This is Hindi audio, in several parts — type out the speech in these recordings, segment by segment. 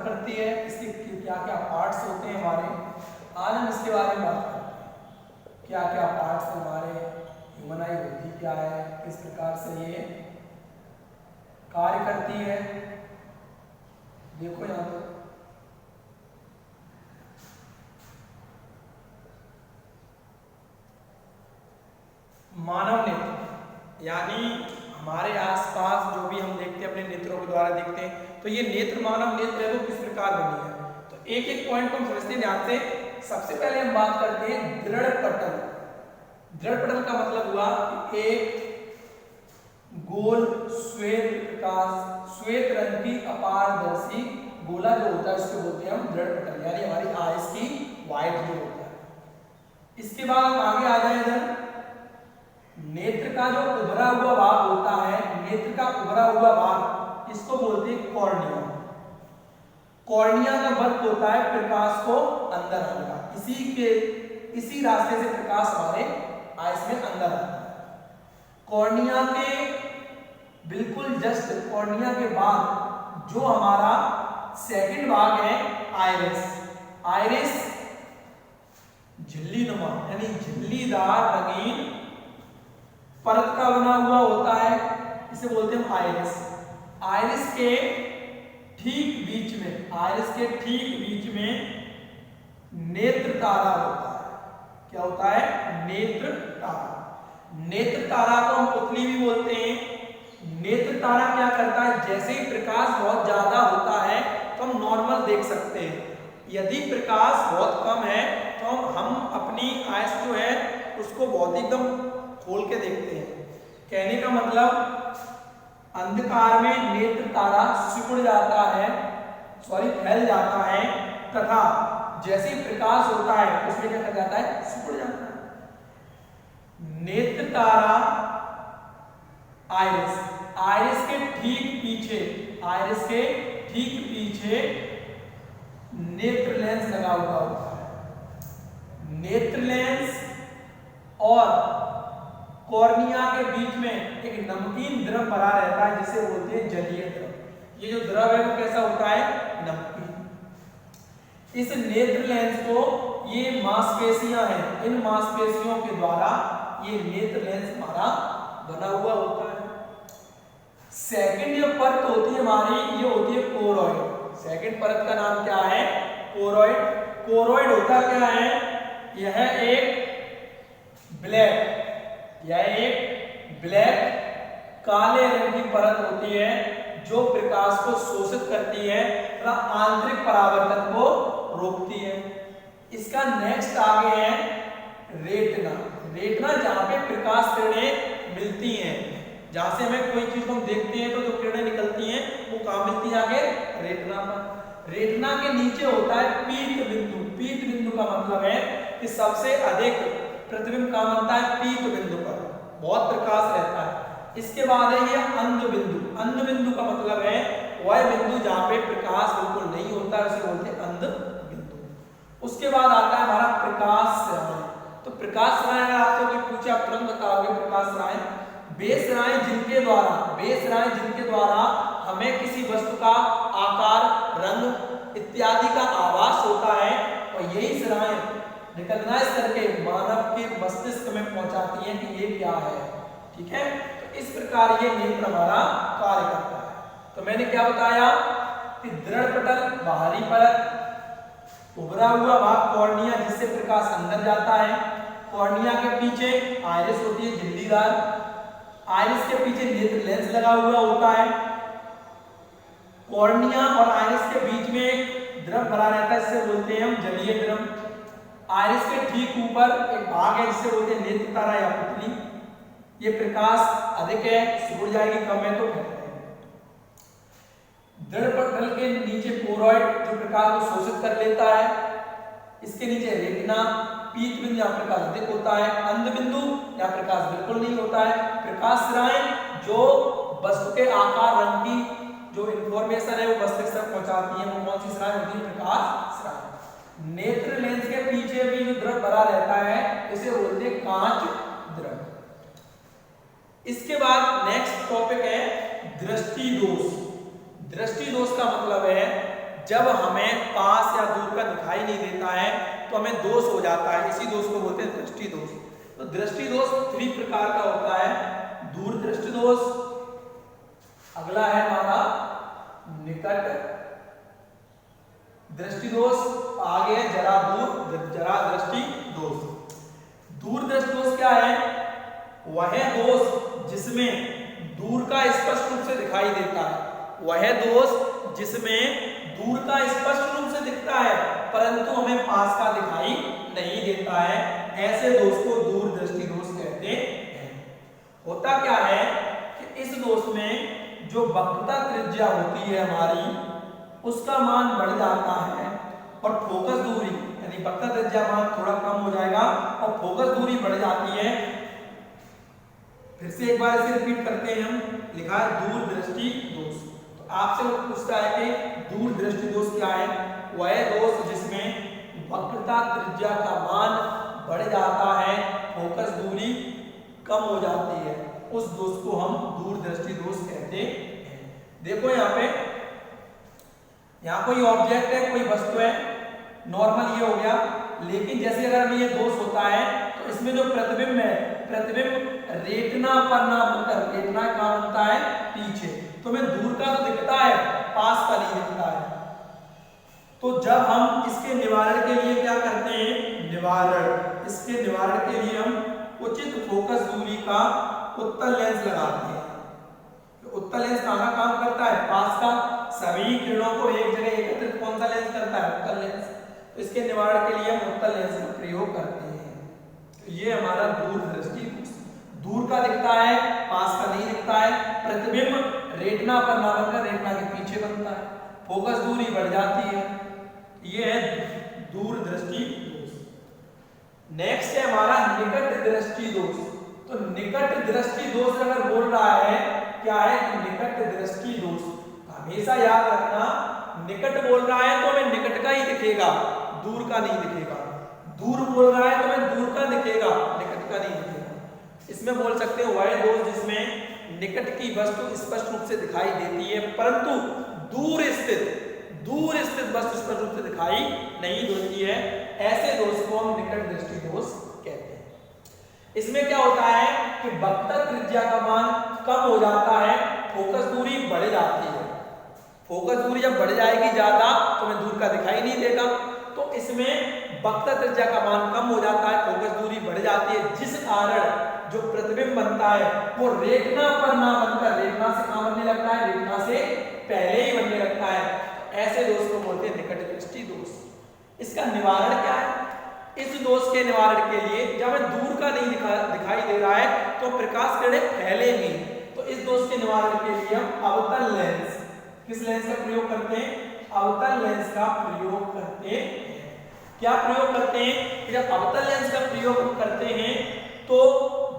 वर्क करती है, इसके क्या क्या पार्ट्स होते हैं हमारे, आज हम इसके बारे में बात करते हैं। क्या क्या पार्ट्स हमारे, ह्यूमन आई होती क्या है, किस प्रकार से ये कार्य करती है। देखो यहाँ पर मानव नेत्र, यानी हमारे आसपास जो भी हम देखते हैं अपने नेत्रों के द्वारा देखते हैं, तो ये नेत्र मानव नेत्र है वो किस प्रकार बनी है। तो एक एक पॉइंट को हम समझते हैं ध्यान से। सबसे पहले हम बात करते हैं दृढ़ पटल। दृढ़ पटल का मतलब हुआ कि एक गोल श्वेत प्रकाश, श्वेत रंग की अपारदर्शी गोला जो होता है उसको बोलते हैं हम दृढ़ पटल, यानी हमारी आइस की व्हाइट जो होता है। इसके बाद हम आगे आ जाए इधर, नेत्र का जो उभरा हुआ भाग होता है, नेत्र का उभरा हुआ भाग इसको बोलते हैं कॉर्निया। कॉर्निया का वर्क होता है प्रकाश को अंदर आने का, इसी रास्ते से प्रकाश हमारे आइस में अंदर आता है। कॉर्निया के बिल्कुल जस्ट कॉर्निया के बाद जो हमारा सेकंड भाग है आइरिस। आइरिस झिल्ली नुमा यानी झिल्लीदार रंगीन परत का बना हुआ होता है, इसे बोलते हैं आइरिस। आइरिस के ठीक बीच में, आइरिस के ठीक बीच में नेत्र तारा होता है। क्या होता है? नेत्र तारा। नेत्र तारा को हम पुतली भी बोलते हैं। नेत्र तारा क्या करता है, जैसे ही प्रकाश बहुत ज्यादा होता है तो हम नॉर्मल देख सकते हैं, यदि प्रकाश बहुत कम है तो हम अपनी आइस जो है उसको बहुत एकदम खोल के देखते हैं। कहने का मतलब अंधकार में नेत्र तारा सिकुड़ जाता है, फैल जाता है, तथा जैसे ही प्रकाश होता है उसमें क्या कर जाता है, सिकुड़ जाता है। नेत्र तारा आइरिस, आइरिस के ठीक पीछे, आइरिस के ठीक पीछे नेत्र लेंस लगा हुआ होता है। नेत्र लेंस और कॉर्निया के बीच में एक नमकीन द्रव भरा रहता है जिसे बोलते हैं जलीय द्रव। ये जो द्रव है वो कैसा होता है, नमकीन। इस नेत्र लेंस को, ये मांसपेशियां हैं, इन मांसपेशियों के द्वारा ये नेत्र लेंस हमारा बना हुआ होता है। सेकंड जो परत होती है हमारी, ये होती है कोरोइड। सेकंड परत का नाम क्या है, कोरोइड। कोरोइड होता क्या है, यह एक ब्लैक काले रंग की परत होती है जो प्रकाश को शोषित करती है तथा आंतरिक परावर्तन को रोकती है। इसका नेक्स्ट आगे है रेटिना। रेटिना जहां पे प्रकाश किरणें मिलती हैं, जहां से हमें कोई चीज हम देखते हैं तो जो किरणें निकलती हैं वो कहां मिलती है, आगे रेटिना पर। रेटिना के नीचे होता है पीत बिंदु। पीत बिंदु का मतलब है कि सबसे अधिक प्रतिबिंब कहां बनता है, पीत बिंदु पर, बहुत प्रकाश रहता है। इसके बाद है ये अंध बिंदु। अंध बिंदु का मतलब है वह बिंदु जहां पे प्रकाश बिल्कुल नहीं होता है, उसे बोलते हैं अंध बिंदु। उसके बाद आता है हमारा प्रकाश सराय। तो प्रकाश सराय अगर आपको कोई पूछे आप तुरंत बताओगे प्रकाश सराय, बेसराय जिनके द्वारा हमें किसी वस्तु का आकार, रंग इत्यादि का आभास होता है, और यही सराय रिकॉग्नाइज करके मानव के मस्तिष्क में पहुंचाती है कि ये क्या है। ठीक है, तो इस प्रकार ये नेत्र हमारा कार्य करता है। तो मैंने क्या बताया कि दृढ़ पटल बाहरी परत, उभरा हुआ भाग कॉर्निया जिससे प्रकाश अंदर जाता है, कॉर्निया के पीछे आइरिस होती है झिल्लीदार, आइरिस के पीछे नेत्र लेंस लगा हुआ होता है, कॉर्निया और आइरिस के बीच में एक द्रव भरा रहता है जिसे बोलते हैं हम जलीय द्रव। आइरिस के ठीक ऊपर एक भाग है जिसे बोलते हैं नेत्र तारा या पुतली। ये प्रकाश अधिक है, सिकुड़ जाएगी, कम है तो घट जाएगी। दृढ़ पटल के नीचे कोरोइड जो प्रकाश को शोषित कर लेता है, इसके नीचे रेटिना, पीत बिंदु यहाँ प्रकाश अधिक होता है, अंध बिंदु यहाँ प्रकाश बिल्कुल नहीं होता है, प्रकाश सराय जो वस्तु के आकार, रंग की जो इंफॉर्मेशन है वो मस्तिष्क तक पहुंचाती है, वो कौन सी सराय होती है, प्रकाश सराय। नेत्र लेंस के पीछे भी जो द्रव भरा रहता है इसे बोलते हैं कांच द्रव। इसके बाद नेक्स्ट टॉपिक है दृष्टि दोष। दृष्टि दोष का मतलब है जब हमें पास या दूर का दिखाई नहीं देता है तो हमें दोष हो जाता है, इसी दोष को बोलते हैं दृष्टि दोष। तो दृष्टि दोष 3 प्रकार का होता है, दूर दृष्टि दोष, अगला है हमारा निकट दृष्टि दोष, आगे जरा दृष्टि दोष। दूर दृष्टि दोष क्या है? वह दोष जिसमें दूर का स्पष्ट रूप से दिखाई देता है, वह दोष जिसमें दूर का स्पष्ट रूप से दिखता है परंतु हमें पास का दिखाई नहीं देता है, ऐसे दोष को दूर दृष्टि दोष कहते हैं। होता क्या है कि इस दोष में जो वक्रता त्रिज्या होती है हमारी, उसका मान बढ़ जाता है और फोकस दूरी यानी वक्रता त्रिज्या मान थोड़ा कम हो जाएगा और फोकस दूरी बढ़ जाती है। फिर से एक बार इसे रिपीट करते हैं, हम लिखा है दूर दृष्टि दोष। तो आपसे वो पूछता है कि दूर दृष्टि दोष क्या है? वह दोष जिसमें वक्रता त्रिज्या का मान बढ़ जाता है, फोकस दूरी कम हो जाती है, उस दोष को हम दूर दृष्टि दोष कहते हैं। देखो यहाँ कोई ऑब्जेक्ट है, कोई वस्तु है, नॉर्मल ये हो गया, लेकिन जैसे अगर हमें ये दोष होता है तो इसमें जो प्रतिबिंब है, प्रतिबिंब रेटिना पर ना बनकर, रेटिना कहाँ बनता है? पीछे। तो हमें दूर का तो दिखता है, पास का नहीं दिखता है। तो जब हम इसके निवारण के लिए क्या करते हैं? निवारण, इसके निवारण के लिए हम उचित फोकस दूरी का उत्तल लेंस लगाते हैं। तो उत्तल लेंस कहाँ काम करता है? पास का सभी किरणों को एक जगह एकत्रित कौन सा लेंस करता है? उत्तल लेंस। तो इसके निवारण के लिए हम उत्तल लेंस का प्रयोग करते हैं। तो ये हमारा दूर दृष्टि दोष, दूर का दिखता है, पास का नहीं दिखता है, प्रतिबिंब रेटिना पर ना बनकर रेटिना के पीछे बनता है, फोकस दूरी बढ़ जाती है, ये है दूर दृष्टि दोष। नेक्स्ट है हमारा निकट दृष्टि दोष। तो निकट दृष्टि दोष अगर बोल रहा है, क्या है? निकट दृष्टि दोष। हमेशा याद रखना, निकट बोल रहा है तो हमें निकट का ही दिखेगा, दूर का नहीं दिखेगा। दूर बोल रहा है तो हमें दूर का दिखेगा, निकट का नहीं दिखेगा। इसमें बोल सकते हैं वह दोष जिसमें निकट की वस्तु स्पष्ट रूप से दिखाई देती है परंतु दूर स्थित वस्तु स्पष्ट रूप से दिखाई नहीं देती है, ऐसे दोष को हम निकट दृष्टि दोष कहते हैं। इसमें क्या होता है कि वक्रता त्रिज्या का मान कम हो जाता है, फोकस दूरी बढ़ जाती है। फोकस दूरी जब बढ़ जाएगी ज्यादा तो हमें दूर का दिखाई नहीं देगा। तो इसमें वक्रता त्रिज्या का मान कम हो जाता है, फोकस दूरी बढ़ जाती है, जिस कारण जो प्रतिबिंब बनता है वो रेटिना पर ना बनकर रेटिना से कहां बनने लगता है? रेटिना से पहले ही बनने लगता है। ऐसे दोष को बोलते हैं निकट दृष्टि दोष। इसका निवारण क्या है? इस दोष के निवारण के लिए जब हमें दूर का नहीं दिखाई दे रहा है तो प्रकाश किरणें फैलेंगी। तो इस दोष के निवारण के लिए हम अवतल लेंस, किस लेंस का प्रयोग करते हैं? अवतल लेंस का प्रयोग करते हैं। क्या प्रयोग करते हैं? जब अवतल लेंस का प्रयोग हम करते हैं तो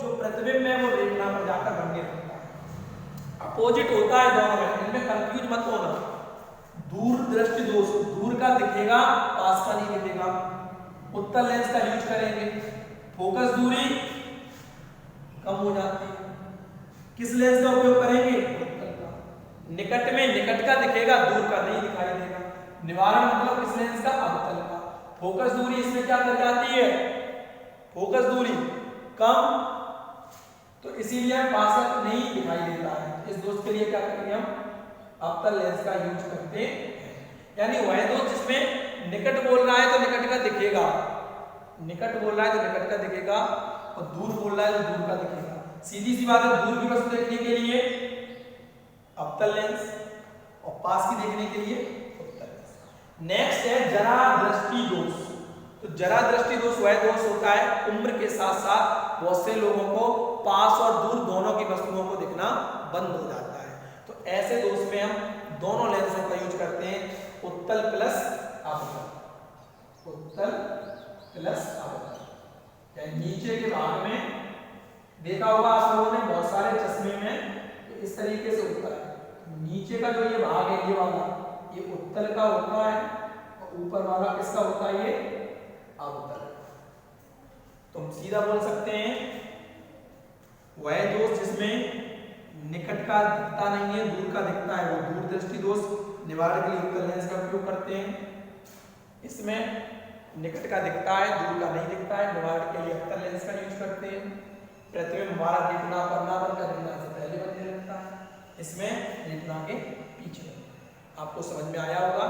जो प्रतिबिंब है वो रेटिना पर जाकर बनने लगता है। अपोजिट होता है दोनों में, इनमें कंफ्यूज मत होना। दूर दृष्टि दोष, दूर का दिखेगा, पास का नहीं दिखेगा। उत्तल लेंस का यूज करेंगे, फोकस दूरी कम हो जाती है। किस लेंस का उपयोग करेंगे? उत्तल का। निकट में निकट का दिखेगा, दूर का नहीं दिखाई देगा। निवारण मतलब किस लेंस का? अवतल का। फोकस दूरी इसमें क्या कर जाती है? फोकस दूरी कम, तो इसीलिए पास का नहीं दिखाई देता है। इस दोष के लिए क्या करेंगे? हम अवतल लेंस का यूज करते हैं। यानी वह दोष जिसमें निकट बोल रहा है तो निकट का दिखेगा, निकट बोल रहा है तो निकट का दिखेगा और दूर बोल रहा है तो दूर का दिखेगा। सीधी सी बात है, दूर की वस्तु देखने के लिए अवतल लेंस और पास की देखने के लिए उत्तल लेंस। नेक्स्ट है जरा दृष्टि दोष। तो जरा दृष्टि दोष वह दोष होता है उम्र के साथ साथ बहुत से लोगों को पास और दूर दोनों की वस्तुओं को दिखना बंद हो जाता है। तो ऐसे दोष में हम दोनों लेंसों का यूज करते हैं, उत्तल प्लस अवतल, उत्तल प्लस अवतल। नीचे के भाग में देखा होगा आप लोगों ने, बहुत सारे चश्मे में तो इस तरीके से ऊपर है, नीचे का जो ये भाग है ये वाला, ये उत्तल का होता है और ऊपर वाला किसका होता है? ये अवतल। तो हम सीधा बोल सकते हैं वह दोष जिसमें निकट का दिखता नहीं है, दूर का दिखता है, वो दूर दृष्टि दोष निवारण के लिए उत्तल लेंस का उपयोग करते हैं। इसमें निकट का दिखता है, दूर का नहीं दिखता है। निवारण के लिए उत्तल लेंस का यूज करते हैं। प्रतिबिंब हमारा रेटिना पर ना बनकर रेटिना से पहले बनने लगता है, इसमें रेटिना के पीछे। आपको समझ में आया होगा।